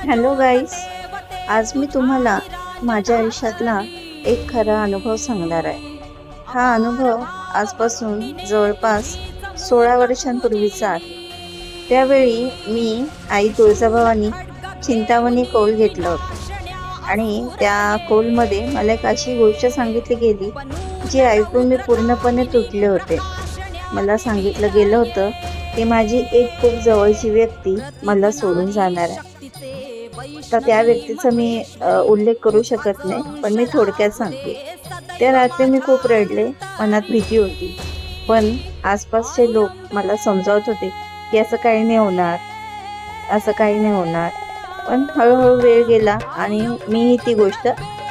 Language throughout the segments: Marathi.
हॅलो गाईस, आज मी तुम्हाला माझ्या आयुष्यातला एक खरा अनुभव सांगणार आहे. हा अनुभव आजपासून जवळपास 16 वर्षांपूर्वीचा आहे. त्यावेळी मी आई तुळजाभवानी चिंतामणी कौल घेतलं होतं आणि त्या कौलमध्ये मला एक अशी गोष्ट सांगितली गेली जी ऐकून मी पूर्णपणे तुटले होते. मला सांगितलं गेलं होतं की माझी एक खूप जवळची व्यक्ती मला सोडून जाणार आहे. तर त्या व्यक्तीचा मी उल्लेख करू शकत नाही, पण मी थोडक्यात सांगते. त्या रात्री मी खूप रडले, मनात भीती होती. पण आसपासचे लोक मला समजावत होते की असं काही नाही होणार, असं काही नाही होणार. पण हळूहळू वेळ गेला आणि मीही ती गोष्ट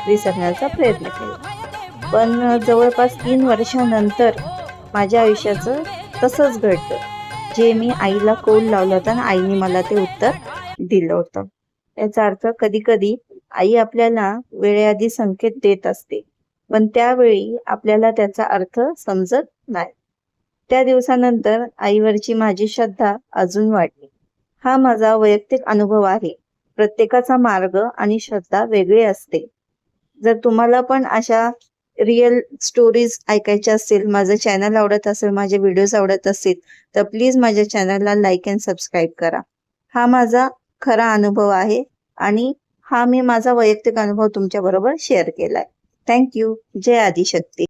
विसरण्याचा प्रयत्न केला. पण जवळपास 3 वर्षानंतर माझ्या आयुष्याचं तसंच घडलं. जे मी आईला कौल लावला होता आणि आईने मला ते उत्तर दिलं होतं. याचा अर्थ कधी-कधी आई आपल्याला वेळेआधी संकेत देत असते, पण त्यावेळी आपल्याला त्याचा अर्थ समजत नाही. त्या दिवसानंतर आईवरची माझी श्रद्धा अजून वाढली. हा माझा वैयक्तिक अनुभव आहे. प्रत्येकाचा मार्ग आणि श्रद्धा वेगळी असते. जर तुम्हाला पण अशा रिअल स्टोरीज ऐकायच्या असतील, माझं चॅनल आवडत असेल, माझे व्हिडिओज आवडत असतील, तर प्लीज माझ्या चॅनलला लाईक अँड सबस्क्राईब करा. हा माझा खरा अनुभव आहे आणि हा मी माझा वैयक्तिक अनुभव तुमच्याबरोबर शेअर केलाय. Thank you. जय आदिशक्ती.